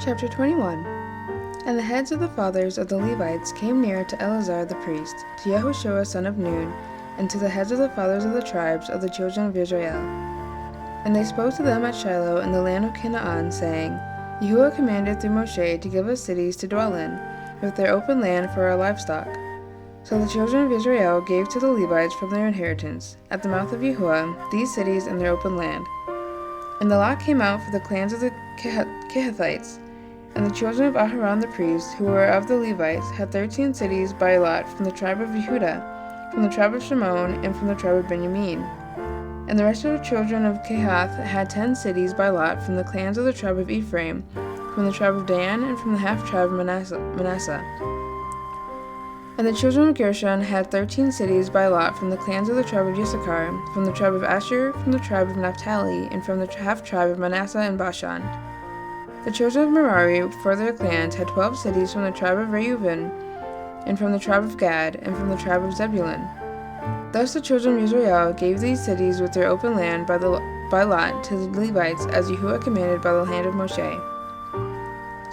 Chapter 21. And the heads of the fathers of the Levites came near to Eleazar the priest, to Yehoshua son of Nun, and to the heads of the fathers of the tribes of the children of Israel. And they spoke to them at Shiloh in the land of Canaan, saying, Yahuwah commanded through Moshe to give us cities to dwell in, with their open land for our livestock. So the children of Israel gave to the Levites from their inheritance, at the mouth of Yahuwah, these cities and their open land. And the lot came out for the clans of the Kehathites. And the children of Aharon the priest, who were of the Levites, had 13 cities by lot from the tribe of Yehuda, from the tribe of Shimon, and from the tribe of Benjamin. And the rest of the children of Kehath had 10 cities by lot from the clans of the tribe of Ephraim, from the tribe of Dan, and from the half-tribe of Manasseh. And the children of Gershon had 13 cities by lot from the clans of the tribe of Issachar, from the tribe of Asher, from the tribe of Naphtali, and from the half-tribe of Manasseh and Bashan. The children of Merari, for their clans, had 12 cities from the tribe of Reuben, and from the tribe of Gad, and from the tribe of Zebulun. Thus the children of Israel gave these cities with their open land by lot to the Levites, as Yahuwah commanded by the hand of Moshe.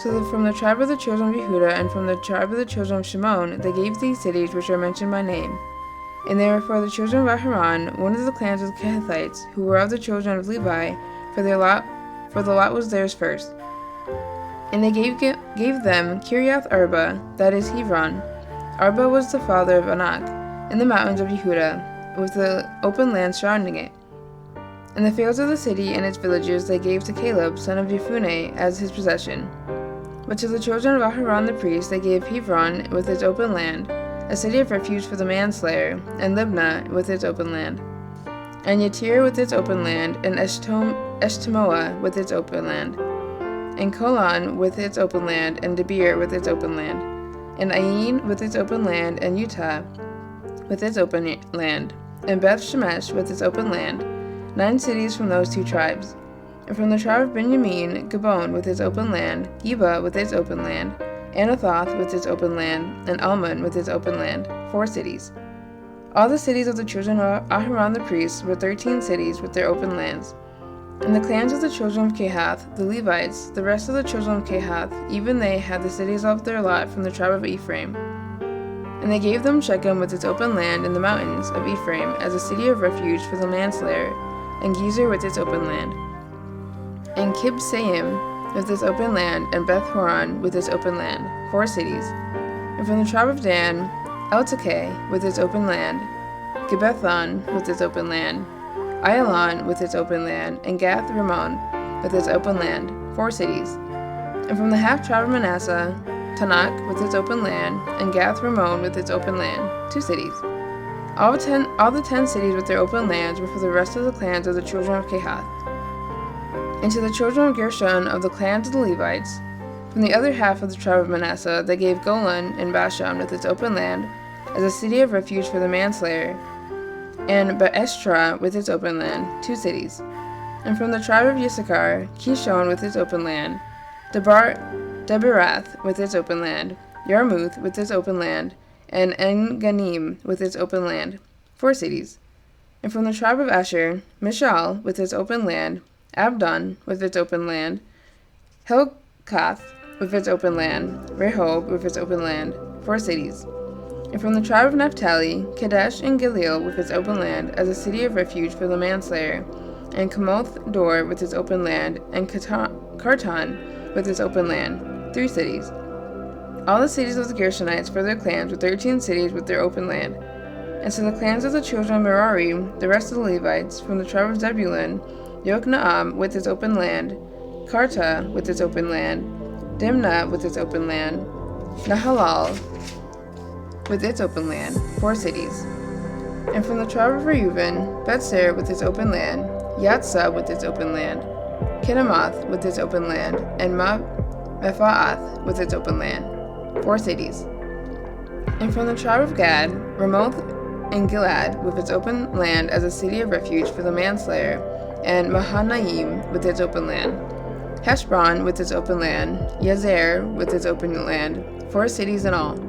So from the tribe of the children of Yehuda, and from the tribe of the children of Shimon, they gave these cities which are mentioned by name. And they were for the children of Aharon, one of the clans of the Kehathites, who were of the children of Levi, for the lot was theirs first. And they gave them Kiriath Arba, that is Hebron. Arba was the father of Anak, in the mountains of Yehuda, with the open land surrounding it. And the fields of the city and its villages they gave to Caleb, son of Jephunneh, as his possession. But to the children of Aharon the priest they gave Hebron with its open land, a city of refuge for the manslayer, and Libnah with its open land, and Yatir with its open land, and Eshtemoa with its open land, and Kolan with its open land, and Debir with its open land, and Ain with its open land, and Utah with its open land, and Beth Shemesh with its open land, 9 cities from those 2 tribes. And from the tribe of Benjamin, Gabon with its open land, Geba with its open land, Anathoth with its open land, and Almon with its open land, 4 cities. All the cities of the children of Aharon the priest were 13 cities with their open lands. And the clans of the children of Kehath, the Levites, the rest of the children of Kehath, even they had the cities of their lot from the tribe of Ephraim. And they gave them Shechem with its open land in the mountains of Ephraim as a city of refuge for the manslayer, and Gezer with its open land, and Kibsaim with its open land, and Beth Horon with its open land, 4 cities. And from the tribe of Dan, Eltekeh with its open land, Gibbethon with its open land, Ayalon with its open land, and Gath Rimmon with its open land, 4 cities. And from the half-tribe of Manasseh, Tanakh with its open land, and Gath Rimmon with its open land, 2 cities. All the 10 cities with their open lands were for the rest of the clans of the children of Kehath. And to the children of Gershon of the clans of the Levites, from the other half of the tribe of Manasseh, they gave Golan and Bashan with its open land as a city of refuge for the manslayer, and Beeshtra with its open land, 2 cities. And from the tribe of Issachar, Kishon with its open land, Debirath with its open land, Yarmuth with its open land, and En-Ganim with its open land, 4 cities. And from the tribe of Asher, Mishal with its open land, Abdon with its open land, Helkath with its open land, Rehob with its open land, 4 cities. And from the tribe of Naphtali, Kadesh and Gileel with its open land as a city of refuge for the manslayer, and Kamoth Dor with its open land, and Kartan with its open land, 3 cities. All the cities of the Gershonites for their clans were 13 cities with their open land. And so the clans of the children of Merari, the rest of the Levites, from the tribe of Zebulun, Yokneam with its open land, Karta with its open land, Dimnah with its open land, Nahalal with its open land, 4 cities. And from the tribe of Reuben, Betzer with its open land, Yatsah with its open land, Kenamoth with its open land, and Mephaath with its open land, 4 cities. And from the tribe of Gad, Ramoth and Gilead with its open land as a city of refuge for the manslayer, and Mahanaim with its open land, Heshbon with its open land, Yazer with its open land, 4 cities in all.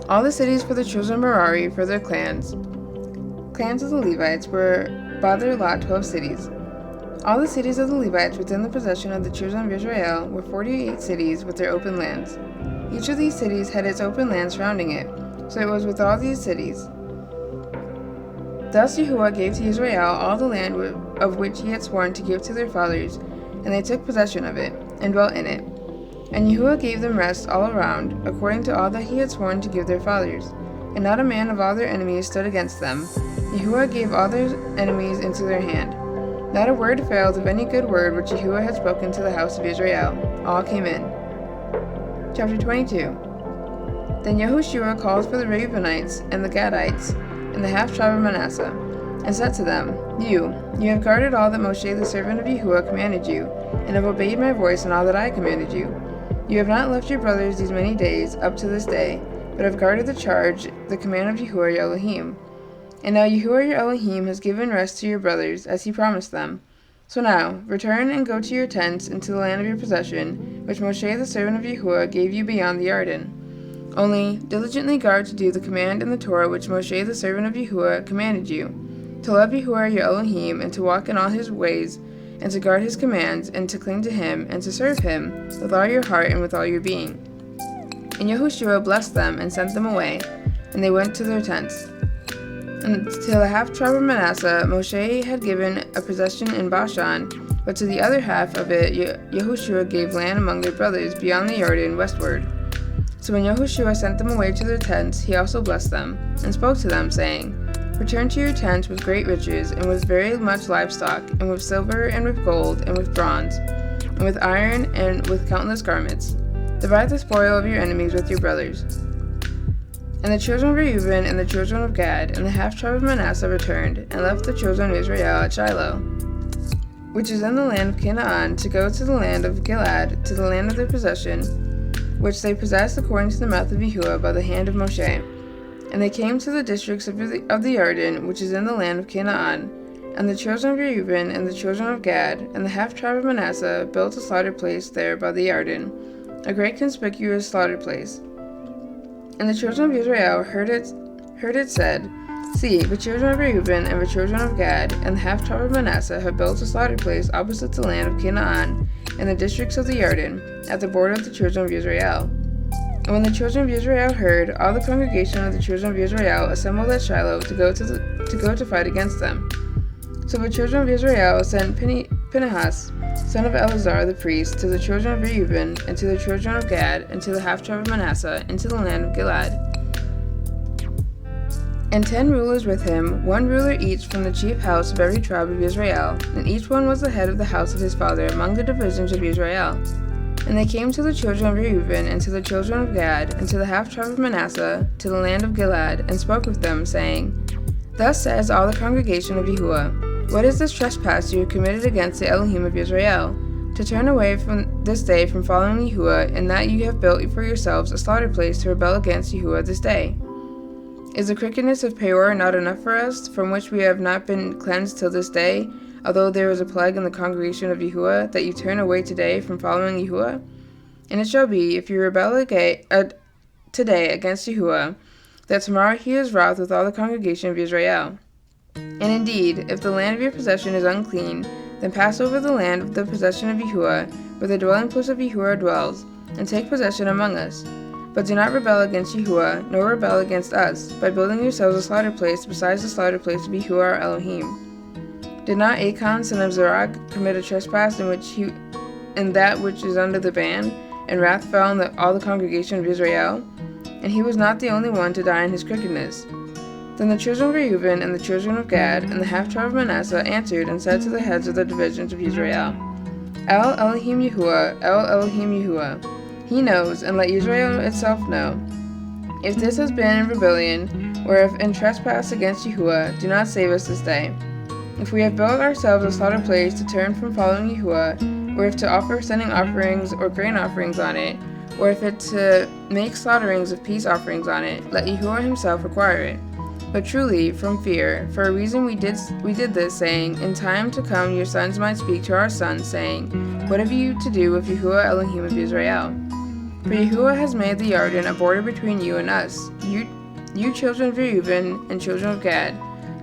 All the cities for the children of Merari for their clans of the Levites were by their lot 12 cities. All the cities of the Levites within the possession of the children of Israel were 48 cities with their open lands. Each of these cities had its open land surrounding it, so it was with all these cities. Thus Yahuwah gave to Israel all the land of which he had sworn to give to their fathers, and they took possession of it, and dwelt in it. And Yahuwah gave them rest all around, according to all that he had sworn to give their fathers. And not a man of all their enemies stood against them. Yahuwah gave all their enemies into their hand. Not a word failed of any good word which Yahuwah had spoken to the house of Israel. All came in. Chapter 22. Then Yehoshua called for the Reubenites and the Gadites and the half-tribe of Manasseh, and said to them, You have guarded all that Moshe the servant of Yahuwah commanded you, and have obeyed my voice in all that I commanded you. You have not left your brothers these many days, up to this day, but have guarded the charge, the command of Yahuwah your Elohim. And now Yahuwah your Elohim has given rest to your brothers, as he promised them. So now, return and go to your tents into the land of your possession, which Moshe the servant of Yahuwah gave you beyond the Jordan. Only diligently guard to do the command in the Torah which Moshe the servant of Yahuwah commanded you, to love Yahuwah your Elohim, and to walk in all his ways, and to guard his commands, and to cling to him, and to serve him, with all your heart and with all your being. And Yehoshua blessed them, and sent them away, and they went to their tents. And to the half-tribe of Manasseh Moshe had given a possession in Bashan, but to the other half of it Yehoshua gave land among their brothers beyond the Jordan westward. So when Yehoshua sent them away to their tents, he also blessed them, and spoke to them, saying, Return to your tents with great riches, and with very much livestock, and with silver, and with gold, and with bronze, and with iron, and with countless garments. Divide the spoil of your enemies with your brothers. And the children of Reuben and the children of Gad and the half-tribe of Manasseh returned, and left the children of Israel at Shiloh, which is in the land of Canaan, to go to the land of Gilead, to the land of their possession, which they possessed according to the mouth of Yahuwah by the hand of Moshe. And they came to the districts of the Jordan, which is in the land of Canaan. And the children of Reuben and the children of Gad and the half-tribe of Manasseh built a slaughter place there by the Jordan, a great conspicuous slaughter place. And the children of Israel heard it said, See, the children of Reuben and the children of Gad and the half-tribe of Manasseh have built a slaughter place opposite the land of Canaan, in the districts of the Jordan, at the border of the children of Israel. And when the children of Israel heard, all the congregation of the children of Israel assembled at Shiloh to go to fight against them. So the children of Israel sent Phinehas, son of Eleazar the priest, to the children of Reuben, and to the children of Gad, and to the half-tribe of Manasseh, into the land of Gilead. And 10 rulers with him, 1 ruler each from the chief house of every tribe of Israel, and each one was the head of the house of his father among the divisions of Israel. And they came to the children of Reuben, and to the children of Gad, and to the half-tribe of Manasseh, to the land of Gilead, and spoke with them, saying, Thus says all the congregation of Yahuwah, What is this trespass you have committed against the Elohim of Israel, to turn away from this day from following Yahuwah, and that you have built for yourselves a slaughter place to rebel against Yahuwah this day? Is the crookedness of Peor not enough for us, from which we have not been cleansed till this day, although there is a plague in the congregation of Yahuwah, that you turn away today from following Yahuwah? And it shall be, if you rebel today against Yahuwah, that tomorrow he is wroth with all the congregation of Israel. And indeed, if the land of your possession is unclean, then pass over the land of the possession of Yahuwah, where the dwelling place of Yahuwah dwells, and take possession among us. But do not rebel against Yahuwah, nor rebel against us, by building yourselves a slaughter place besides the slaughter place of Yahuwah our Elohim. Did not Achan son of Zerach commit a trespass in that which is under the ban, and wrath fell on all the congregation of Israel? And he was not the only one to die in his crookedness. Then the children of Reuben and the children of Gad and the half-tribe of Manasseh answered and said to the heads of the divisions of Israel, El Elohim Yahuwah, El Elohim Yahuwah. He knows, and let Israel itself know. If this has been in rebellion, or if in trespass against Yahuwah, do not save us this day. If we have built ourselves a slaughter place to turn from following Yahuwah, or if to offer sending offerings or grain offerings on it, or if it to make slaughterings of peace offerings on it, let Yahuwah himself require it. But truly, from fear, for a reason we did this, saying, In time to come your sons might speak to our sons, saying, What have you to do with Yahuwah Elohim of Israel? For Yahuwah has made the Jordan a border between you and us. You children of Reuben and children of Gad,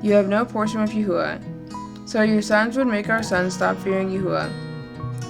you have no portion with Yahuwah. so your sons would make our sons stop fearing Yahuwah.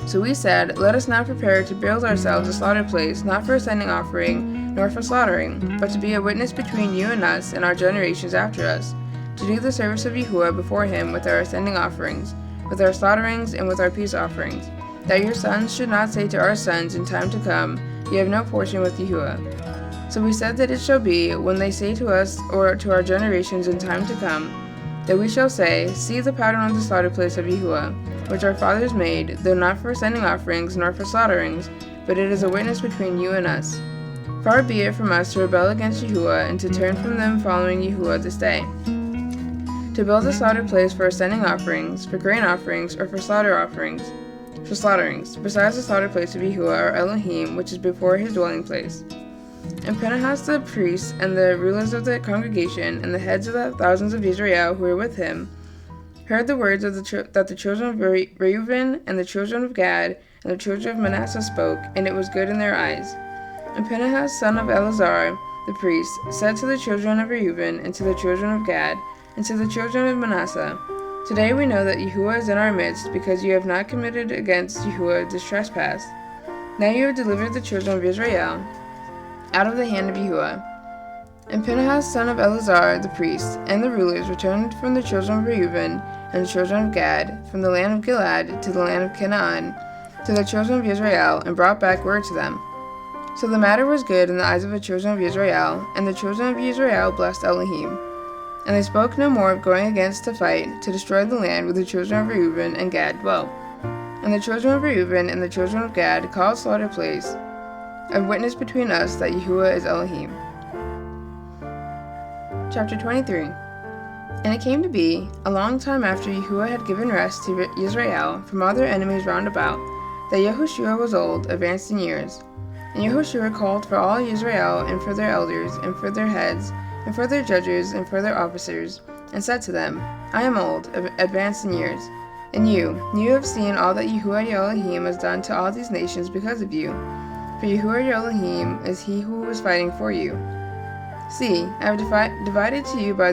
So we said, let us now prepare to build ourselves a slaughter place, not for a sending offering, nor for slaughtering, but to be a witness between you and us and our generations after us, to do the service of Yahuwah before him with our ascending offerings, with our slaughterings, and with our peace offerings, that your sons should not say to our sons in time to come, you have no portion with Yahuwah. So we said that it shall be, when they say to us or to our generations in time to come, that we shall say, see the pattern of the slaughter place of Yahuwah, which our fathers made, though not for sending offerings nor for slaughterings, but it is a witness between you and us. Far be it from us to rebel against Yahuwah and to turn from them following Yahuwah this day, to build a slaughter place for sending offerings, for grain offerings, or for slaughterings, besides the slaughter place of Yahuwah our Elohim, which is before his dwelling place. And Phinehas the priest, and the rulers of the congregation, and the heads of the thousands of Israel who were with him, heard the words of that the children of Reuben, and the children of Gad, and the children of Manasseh spoke, and it was good in their eyes. And Phinehas, son of Eleazar the priest, said to the children of Reuben, and to the children of Gad, and to the children of Manasseh, today we know that Yahuwah is in our midst, because you have not committed against Yahuwah this trespass. Now you have delivered the children of Israel out of the hand of Yahuwah. And Phinehas, son of Eleazar the priest, and the rulers returned from the children of Reuben and the children of Gad, from the land of Gilead to the land of Canaan, to the children of Israel, and brought back word to them. So the matter was good in the eyes of the children of Israel, and the children of Israel blessed Elohim. And they spoke no more of going against to fight, to destroy the land where the children of Reuben and Gad dwelt. And the children of Reuben and the children of Gad called slaughter place, a witness between us that Yahuwah is Elohim. Chapter 23. And it came to be, a long time after Yahuwah had given rest to Israel from all their enemies round about, that Yehoshua was old, advanced in years. And Yehoshua called for all Israel, and for their elders, and for their heads, and for their judges, and for their officers, and said to them, I am old, advanced in years, and you have seen all that Yahuwah your Elohim has done to all these nations because of you. For Yahuwah your Elohim is he who was fighting for you. See, I have divided to you by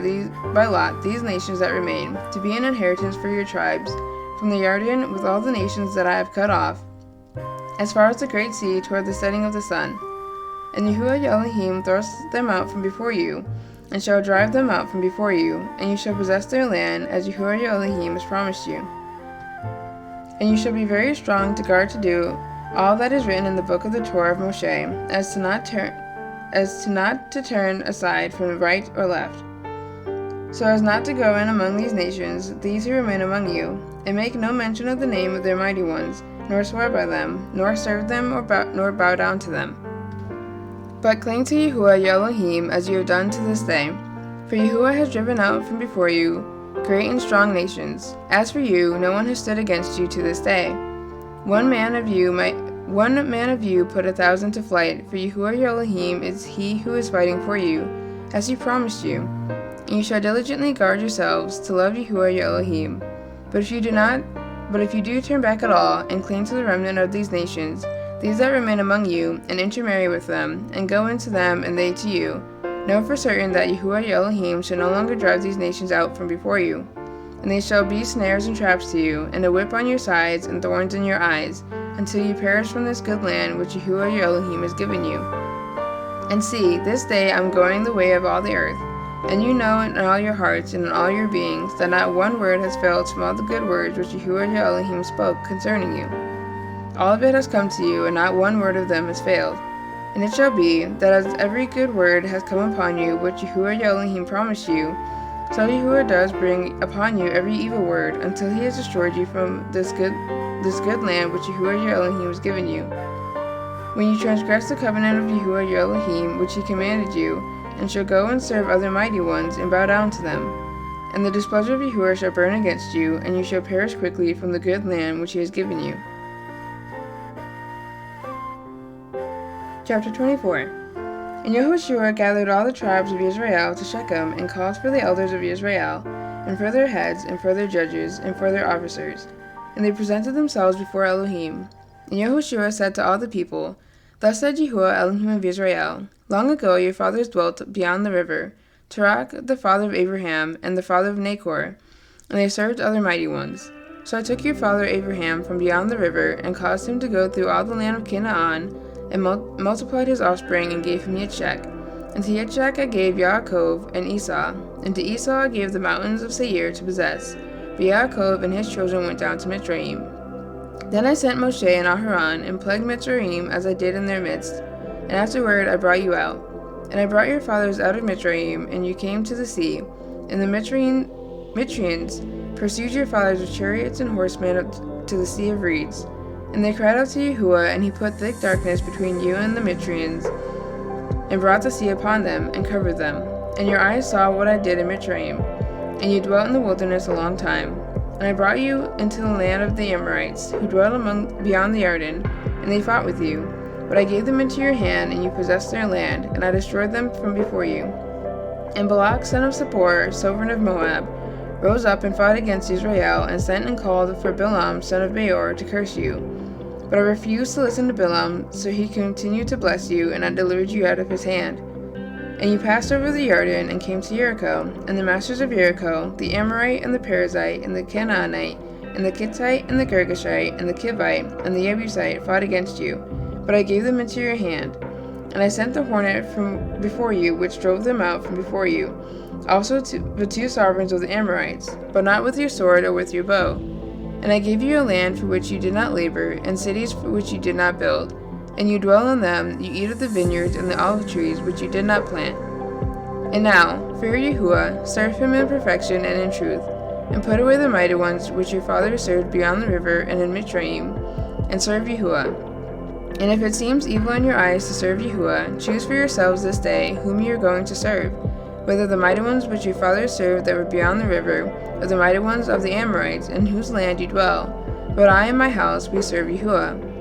lot these nations that remain, to be an inheritance for your tribes, from the Yarden with all the nations that I have cut off, as far as the great sea toward the setting of the sun. And Yahuwah your Elohim thrust them out from before you, and shall drive them out from before you, and you shall possess their land, as Yahuwah your Elohim has promised you. And you shall be very strong to guard to do all that is written in the book of the Torah of Moshe, as to not to turn aside from the right or left, so as not to go in among these nations, these who remain among you, and make no mention of the name of their mighty ones, nor swear by them, nor serve them, nor bow down to them. But cling to Yahuwah your Elohim, as you have done to this day, for Yahuwah has driven out from before you great and strong nations. As for you, no one has stood against you to this day. One man of you put 1,000 to flight, for Yahuwah your Elohim is he who is fighting for you, as he promised you. And you shall diligently guard yourselves to love Yahuwah your Elohim. But if you do turn back at all, and cling to the remnant of these nations, these that remain among you, and intermarry with them, and go into them, and they to you, know for certain that Yahuwah your Elohim shall no longer drive these nations out from before you. And they shall be snares and traps to you, and a whip on your sides, and thorns in your eyes, until you perish from this good land which Yahuwah your Elohim has given you. And see, this day I am going the way of all the earth, and you know in all your hearts and in all your beings that not one word has failed from all the good words which Yahuwah your Elohim spoke concerning you. All of it has come to you, and not one word of them has failed. And it shall be, that as every good word has come upon you which Yahuwah your Elohim promised you, so Yahuwah does bring upon you every evil word, until he has destroyed you from this good land which Yahuwah your Elohim has given you. When you transgress the covenant of Yahuwah your Elohim, which he commanded you, and shall go and serve other mighty ones, and bow down to them, and the displeasure of Yahuwah shall burn against you, and you shall perish quickly from the good land which he has given you. Chapter 24. And Yehoshua gathered all the tribes of Israel to Shechem, and called for the elders of Israel, and for their heads, and for their judges, and for their officers. And they presented themselves before Elohim. And Yehoshua said to all the people, Thus said Yahuwah Elohim of Israel, Long ago your fathers dwelt beyond the river, Terach the father of Abraham, and the father of Nachor, and they served other mighty ones. So I took your father Abraham from beyond the river, and caused him to go through all the land of Canaan, and multiplied his offspring, and gave him Yitzchak. And to Yitzchak I gave Yaakov and Esau, and to Esau I gave the mountains of Seir to possess. But Yaakov and his children went down to Mitzrayim. Then I sent Moshe and Aharon, and plagued Mitzrayim as I did in their midst. And afterward I brought you out. And I brought your fathers out of Mitzrayim, and you came to the sea. And the Mitzrayans pursued your fathers with chariots and horsemen to the Sea of Reeds. And they cried out to Yahuwah, and he put thick darkness between you and the Mitzrayans, and brought the sea upon them, and covered them. And your eyes saw what I did in Mitzrayim, and you dwelt in the wilderness a long time. And I brought you into the land of the Amorites, who dwelt beyond the Jordan, and they fought with you. But I gave them into your hand, and you possessed their land, and I destroyed them from before you. And Balak son of Zippor, sovereign of Moab, rose up and fought against Israel, and sent and called for Balaam son of Beor to curse you. But I refused to listen to Balaam, so he continued to bless you, and I delivered you out of his hand. And you passed over the Jordan, and came to Jericho, and the masters of Jericho, the Amorite, and the Perizzite, and the Canaanite, and the Kittite, and the Girgashite, and the Kivite, and the Jebusite fought against you. But I gave them into your hand. And I sent the hornet from before you, which drove them out from before you, also the two sovereigns of the Amorites, but not with your sword or with your bow. And I gave you a land for which you did not labor, and cities for which you did not build. And you dwell in them, you eat of the vineyards and the olive trees which you did not plant. And now, fear Yahuwah, serve him in perfection and in truth, and put away the mighty ones which your fathers served beyond the river and in Mitzrayim, and serve Yahuwah. And if it seems evil in your eyes to serve Yahuwah, choose for yourselves this day whom you are going to serve, whether the mighty ones which your fathers served that were beyond the river, or the mighty ones of the Amorites, in whose land you dwell. But I and my house, we serve Yahuwah.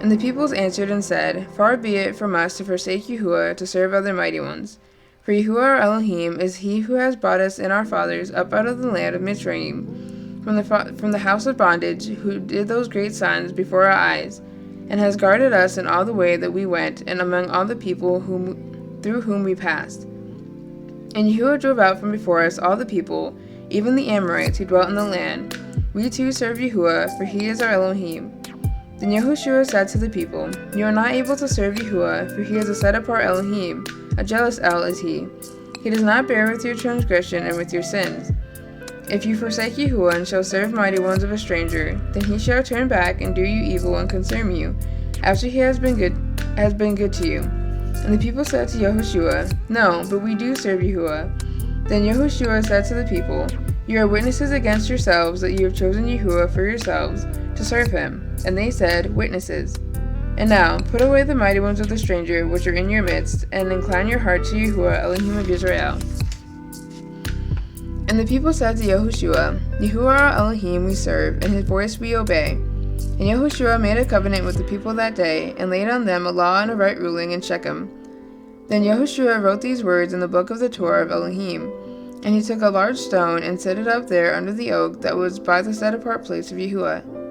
And the peoples answered and said, Far be it from us to forsake Yahuwah to serve other mighty ones. For Yahuwah our Elohim is he who has brought us and our fathers up out of the land of Mitzrayim, from the house of bondage, who did those great signs before our eyes, and has guarded us in all the way that we went, and among all the people through whom we passed. And Yahuwah drove out from before us all the people, even the Amorites who dwelt in the land. We too serve Yahuwah, for he is our Elohim. Then Yehoshua said to the people, You are not able to serve Yahuwah, for he is a set-apart Elohim, a jealous El is he. He does not bear with your transgression and with your sins. If you forsake Yahuwah and shall serve mighty ones of a stranger, then he shall turn back and do you evil and consume you, after he has been good to you. And the people said to Yehoshua, No, but we do serve Yahuwah. Then Yehoshua said to the people, You are witnesses against yourselves that you have chosen Yahuwah for yourselves to serve him. And they said, Witnesses. And now, put away the mighty ones of the stranger which are in your midst, and incline your heart to Yahuwah Elohim of Israel. And the people said to Yehoshua, Yahuwah our Elohim we serve, and his voice we obey. And Yehoshua made a covenant with the people that day, and laid on them a law and a right ruling in Shechem. Then Yehoshua wrote these words in the book of the Torah of Elohim. And he took a large stone, and set it up there under the oak that was by the set-apart place of Yahuwah.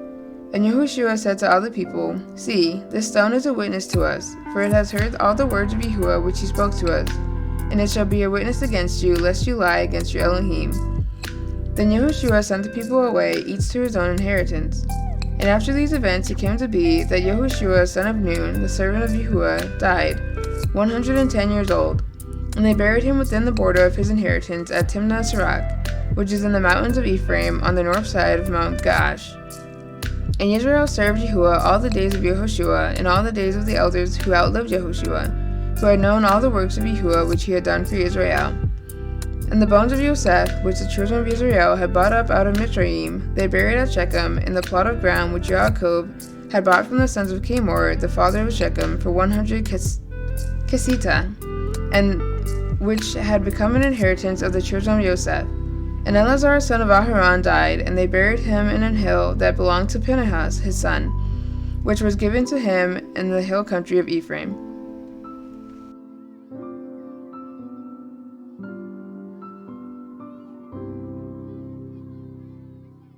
And Yehoshua said to all the people, See, this stone is a witness to us, for it has heard all the words of Yahuwah which he spoke to us. And it shall be a witness against you, lest you lie against your Elohim. Then Yehoshua sent the people away, each to his own inheritance. And after these events it came to be that Yehoshua son of Nun, the servant of Yahuwah, died, 110 years old. And they buried him within the border of his inheritance at Timnah Serach, which is in the mountains of Ephraim, on the north side of Mount Gaash. And Israel served Yahuwah all the days of Yehoshua, and all the days of the elders who outlived Yehoshua, who had known all the works of Yahuwah which he had done for Israel. And the bones of Yosef, which the children of Israel had brought up out of Mitzrayim, they buried at Shechem, in the plot of ground which Yaakov had bought from the sons of Chamor, the father of Shechem, for 100 kesita, and which had become an inheritance of the children of Yosef. And Eleazar son of Aharon died, and they buried him in an hill that belonged to Phinehas his son, which was given to him in the hill country of Ephraim.